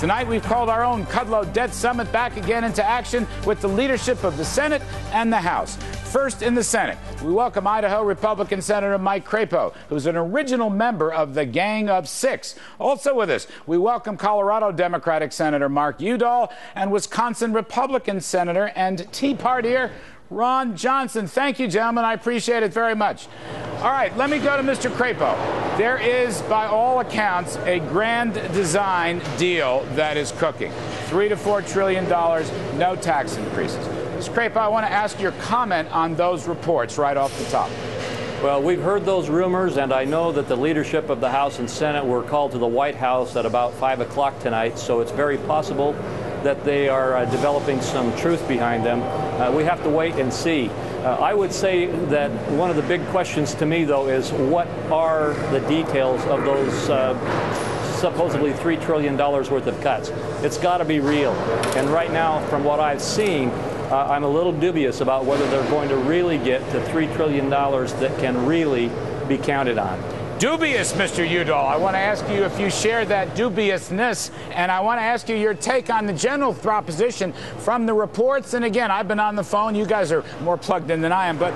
Tonight, we've called our own Kudlow Debt Summit back again into action with the leadership of the Senate and the House. First, in the Senate, we welcome Idaho Republican Senator Mike Crapo, who's an original member of the Gang of Six. Also with us, we welcome Colorado Democratic Senator Mark Udall and Wisconsin Republican Senator and Tea Partier Ron Johnson. Thank you, gentlemen. I appreciate it very much. All right, let me go to Mr. Crapo. There is, by all accounts, a grand design deal that is cooking. $3 to $4 trillion, no tax increases. Mr. Crapo, I want to ask your comment on those reports right off the top. Well, we've heard those rumors, and I know that the leadership of the House and Senate were called to the White House at about 5 o'clock tonight, so it's very possible that they are developing some truth behind them. We have to wait and see. I would say that one of the big questions to me, though, is what are the details of those supposedly $3 trillion worth of cuts? It's got to be real. And right now, from what I've seen, I'm a little dubious about whether they're going to really get to $3 trillion that can really be counted on. Dubious, Mr. Udall. I want to ask you if you share that dubiousness, and I want to ask you your take on the general proposition from the reports. And again, I've been on the phone. You guys are more plugged in than I am, but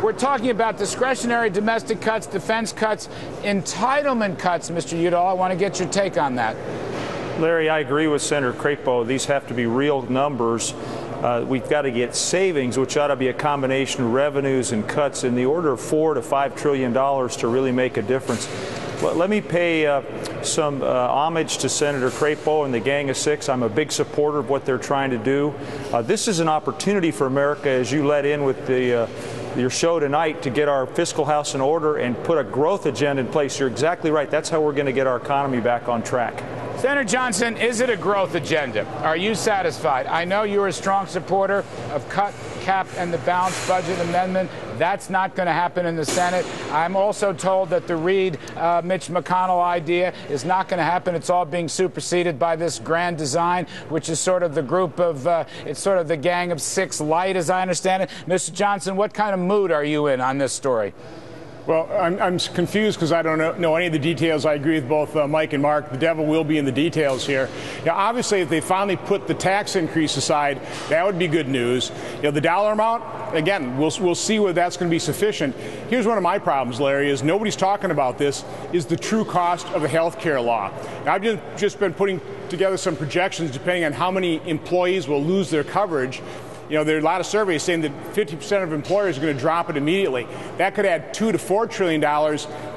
we're talking about discretionary domestic cuts, defense cuts, entitlement cuts, Mr. Udall. I want to get your take on that. Larry, I agree with Senator Crapo. These have to be real numbers. We've got to get savings, which ought to be a combination of revenues and cuts in the order of $4 to $5 trillion to really make a difference. But let me pay some homage to Senator Crapo and the Gang of Six. I'm a big supporter of what they're trying to do. This is an opportunity for America, as you let in with your show tonight, to get our fiscal house in order and put a growth agenda in place. You're exactly right. That's how we're going to get our economy back on track. Senator Johnson, is it a growth agenda? Are you satisfied? I know you're a strong supporter of cut, cap, and the balanced budget amendment. That's not going to happen in the Senate. I'm also told that the Reid-Mitch McConnell idea is not going to happen. It's all being superseded by this grand design, which is sort of the group of, it's sort of the Gang of Six light, as I understand it. Mr. Johnson, what kind of mood are you in on this story? Well, I'm confused because I don't know any of the details. I agree with both Mike and Mark. The devil will be in the details here. Obviously, if they finally put the tax increase aside, that would be good news. The dollar amount, again, we'll see whether that's going to be sufficient. Here's one of my problems, Larry, is nobody's talking about this, is the true cost of the health care law. Now, I've just been putting together some projections depending on how many employees will lose their coverage. There are a lot of surveys saying that 50% of employers are going to drop it immediately. That could add $2 to $4 trillion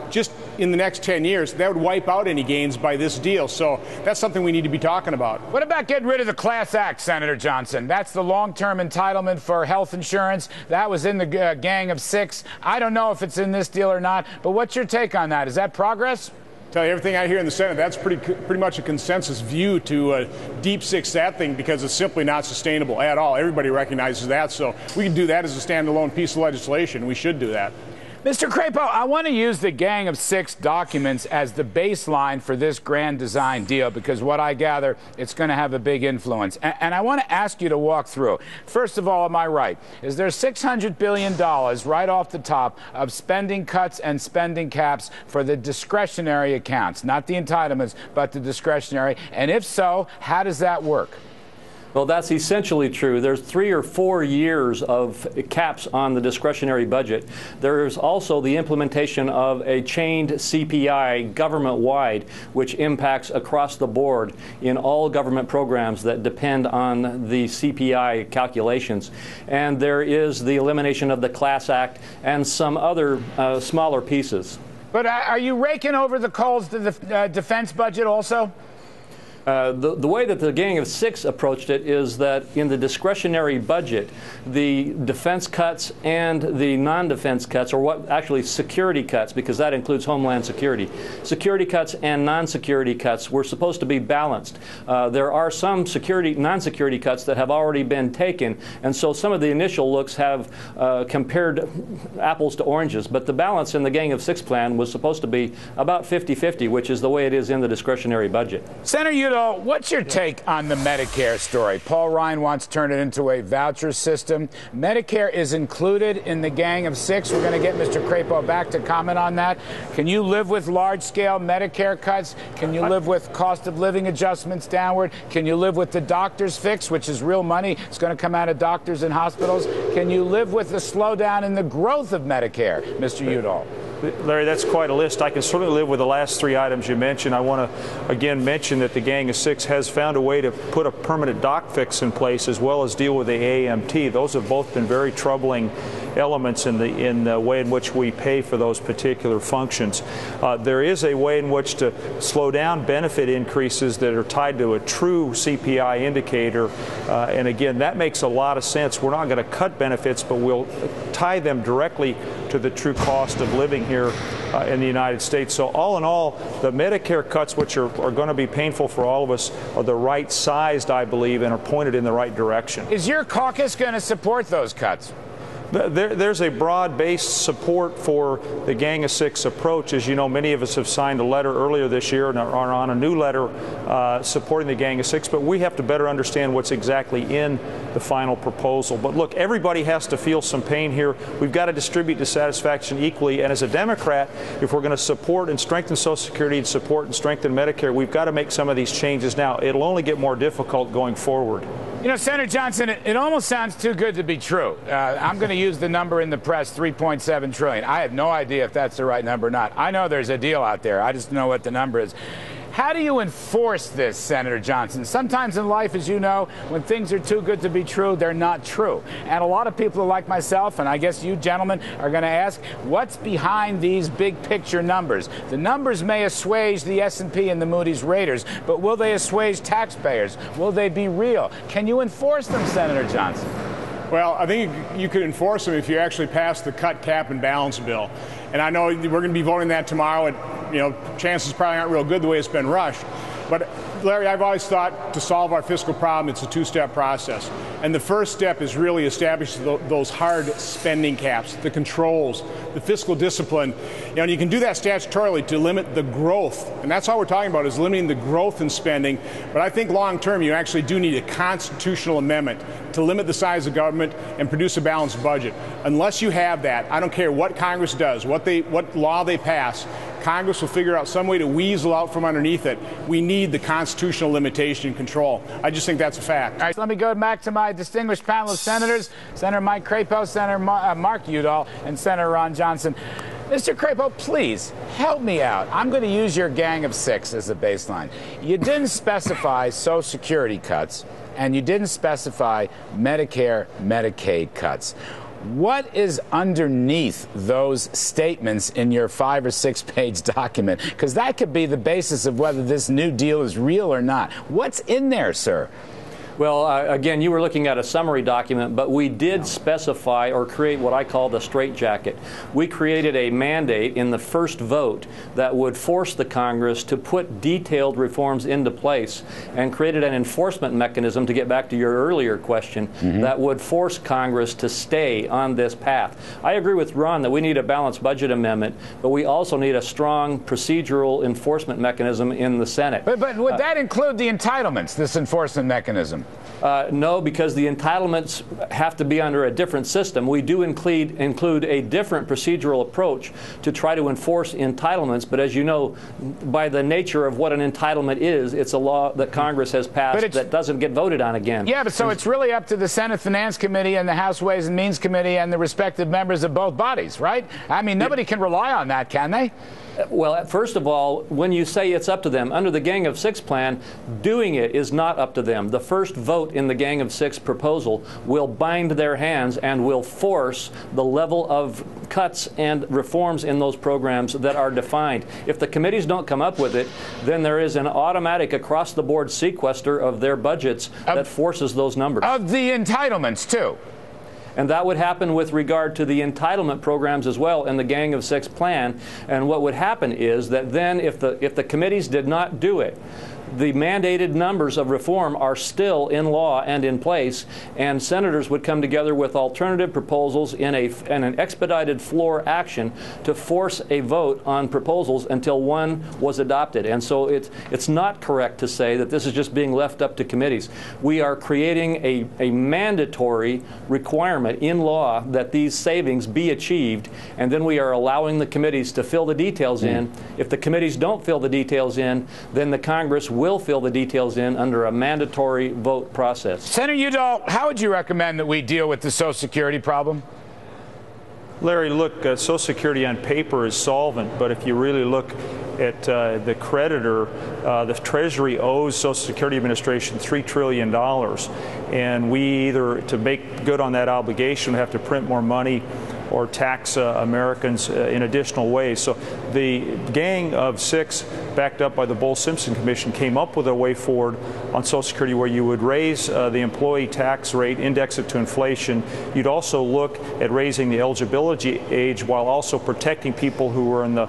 just in the next 10 years. That would wipe out any gains by this deal. So that's something we need to be talking about. What about getting rid of the Class Act, Senator Johnson? That's the long-term entitlement for health insurance. That was in the Gang of Six. I don't know if it's in this deal or not, but what's your take on that? Is that progress? Tell you everything I hear in the Senate, that's pretty much a consensus view to deep six that thing because it's simply not sustainable at all. Everybody recognizes that, so we can do that as a standalone piece of legislation. We should do that. Mr. Crapo, I want to use the Gang of Six documents as the baseline for this grand design deal because what I gather, it's going to have a big influence. And I want to ask you to walk through. First of all, am I right? Is there $600 billion right off the top of spending cuts and spending caps for the discretionary accounts, not the entitlements, but the discretionary? And if so, how does that work? Well, that's essentially true. There's 3 or 4 years of caps on the discretionary budget. There's also the implementation of a chained CPI government-wide, which impacts across the board in all government programs that depend on the CPI calculations. And there is the elimination of the Class Act and some other smaller pieces. But are you raking over the coals to the defense budget also? The way that the Gang of Six approached it is that in the discretionary budget, the defense cuts and the non-defense cuts, or what actually security cuts, because that includes Homeland Security. Security cuts and non-security cuts were supposed to be balanced. There are some non-security cuts that have already been taken, and so some of the initial looks have compared apples to oranges. But the balance in the Gang of Six plan was supposed to be about 50-50, which is the way it is in the discretionary budget. Senator Udall, what's your take on the Medicare story? Paul Ryan wants to turn it into a voucher system. Medicare is included in the Gang of Six. We're going to get Mr. Crapo back to comment on that. Can you live with large-scale Medicare cuts? Can you live with cost of living adjustments downward? Can you live with the doctor's fix, which is real money? It's going to come out of doctors and hospitals. Can you live with the slowdown in the growth of Medicare, Mr. Udall? Larry, that's quite a list. I can certainly live with the last three items you mentioned. I want to again mention that the Gang of Six has found a way to put a permanent doc fix in place as well as deal with the AMT. Those have both been very troubling elements in the way in which we pay for those particular functions. There is a way in which to slow down benefit increases that are tied to a true CPI indicator. And again, that makes a lot of sense. We're not going to cut benefits, but we'll tie them directly to the true cost of living here in the United States. So all in all, the Medicare cuts, which are going to be painful for all of us, are the right sized, I believe, and are pointed in the right direction. Is your caucus going to support those cuts? There's a broad-based support for the Gang of Six approach. As you know, many of us have signed a letter earlier this year and are on a new letter supporting the Gang of Six, but we have to better understand what's exactly in the final proposal. But look, everybody has to feel some pain here. We've got to distribute dissatisfaction equally, and as a Democrat, if we're going to support and strengthen Social Security and support and strengthen Medicare, we've got to make some of these changes now. It'll only get more difficult going forward. You know, Senator Johnson, it almost sounds too good to be true. I'm going to use the number in the press, $3.7 trillion. I have no idea if that's the right number or not. I know there's a deal out there. I just know what the number is. How do you enforce this, Senator Johnson? Sometimes in life, as you know, when things are too good to be true, they're not true. And a lot of people like myself, and I guess you gentlemen, are going to ask, what's behind these big picture numbers? The numbers may assuage the S&P and the Moody's raters, but will they assuage taxpayers? Will they be real? Can you enforce them, Senator Johnson? Well, I think you could enforce them if you actually pass the cut, cap, and balance bill. And I know we're going to be voting that tomorrow. And, chances probably aren't real good the way it's been rushed. But, Larry, I've always thought to solve our fiscal problem, it's a two-step process. And the first step is really establish those hard spending caps, the controls, the fiscal discipline. And you can do that statutorily to limit the growth. And that's all we're talking about, is limiting the growth in spending. But I think long-term, you actually do need a constitutional amendment to limit the size of government and produce a balanced budget. Unless you have that, I don't care what Congress does, what law they pass, Congress will figure out some way to weasel out from underneath it. We need the constitutional limitation and control. I just think that's a fact. All right, so let me go back to my distinguished panel of senators, Senator Mike Crapo, Senator Mark Udall, and Senator Ron Johnson. Mr. Crapo, please help me out. I'm going to use your Gang of Six as a baseline. You didn't specify Social Security cuts, and you didn't specify Medicare, Medicaid cuts. What is underneath those statements in your 5 or 6 page document? Because that could be the basis of whether this new deal is real or not. What's in there, sir? Well, again, you were looking at a summary document, but we did specify or create what I call the straitjacket. We created a mandate in the first vote that would force the Congress to put detailed reforms into place, and created an enforcement mechanism, to get back to your earlier question, that would force Congress to stay on this path. I agree with Ron that we need a balanced budget amendment, but we also need a strong procedural enforcement mechanism in the Senate. But would that include the entitlements, this enforcement mechanism? No, because the entitlements have to be under a different system. We do include a different procedural approach to try to enforce entitlements, but as you know, by the nature of what an entitlement is, it's a law that Congress has passed that doesn't get voted on again. Yeah, but so it's really up to the Senate Finance Committee and the House Ways and Means Committee and the respective members of both bodies, right? I mean, nobody can rely on that, can they? Well, first of all, when you say it's up to them, under the Gang of Six plan, doing it is not up to them. The first vote in the Gang of Six proposal will bind their hands and will force the level of cuts and reforms in those programs that are defined. If the committees don't come up with it, then there is an automatic across-the-board sequester of their budgets that forces those numbers. Of the entitlements, too. And that would happen with regard to the entitlement programs as well in the Gang of Six plan. And what would happen is that then if the committees did not do it, the mandated numbers of reform are still in law and in place, and senators would come together with alternative proposals in an expedited floor action to force a vote on proposals until one was adopted. And so it's not correct to say that this is just being left up to committees. We are creating a mandatory requirement in law that these savings be achieved, and then we are allowing the committees to fill the details in. If the committees don't fill the details in, then the Congress will fill the details in under a mandatory vote process. Senator Udall, how would you recommend that we deal with the Social Security problem? Larry, look, Social Security on paper is solvent, but if you really look at the creditor, the Treasury owes Social Security Administration $3 trillion, and we either, to make good on that obligation, have to print more money or tax Americans in additional ways. So the Gang of Six, backed up by the Bowles-Simpson Commission, came up with a way forward on Social Security where you would raise the employee tax rate, index it to inflation. You'd also look at raising the eligibility age while also protecting people who are in the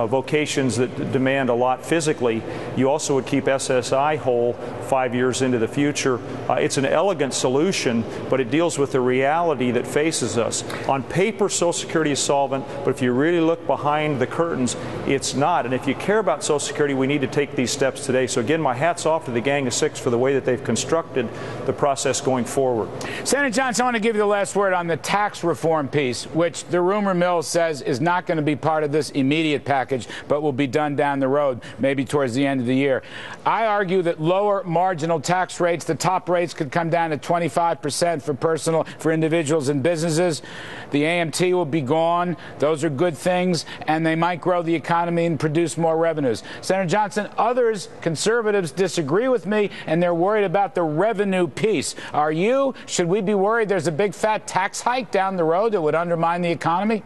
vocations that demand a lot physically. You also would keep SSI whole 5 years into the future. It's an elegant solution, but it deals with the reality that faces us. On paper, Social Security is solvent, but if you really look behind the curtains, it's not. And if you care about Social Security, we need to take these steps today. So again, my hat's off to the Gang of Six for the way that they've constructed the process going forward. Senator Johnson, I want to give you the last word on the tax reform piece, which the rumor mill says is not going to be part of this immediate package, but will be done down the road, maybe towards the end of the year. I argue that lower marginal tax rates, the top rates could come down to 25% for individuals and businesses. The AMT will be gone. Those are good things, and they might grow the economy and produce more revenues. Senator Johnson, others, conservatives, disagree with me, and they're worried about the revenue piece. Are you? Should we be worried there's a big fat tax hike down the road that would undermine the economy?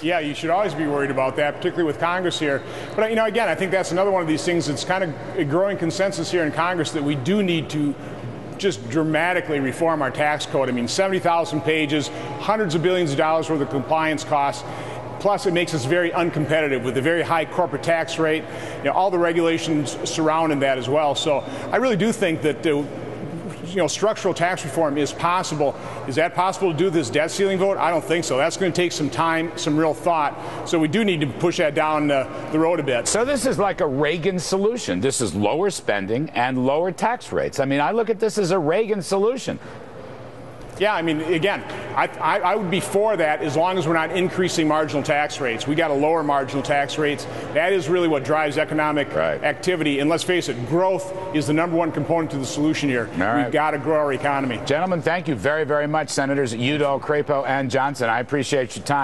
Yeah, you should always be worried about that, particularly with Congress here. But, again, I think that's another one of these things that's kind of a growing consensus here in Congress that we do need to just dramatically reform our tax code. 70,000 pages, hundreds of billions of dollars worth of compliance costs. Plus, it makes us very uncompetitive with a very high corporate tax rate, all the regulations surrounding that as well. So I really do think that structural tax reform is possible. Is that possible to do this debt ceiling vote? I don't think so. That's going to take some time, some real thought. So we do need to push that down the road a bit. So this is like a Reagan solution. This is lower spending and lower tax rates. I look at this as a Reagan solution. Yeah, again, I would be for that as long as we're not increasing marginal tax rates. We got to lower marginal tax rates. That is really what drives economic activity. And let's face it, growth is the #1 component to the solution here. We've got to grow our economy. Gentlemen, thank you very, very much, Senators Udall, Crapo, and Johnson. I appreciate your time.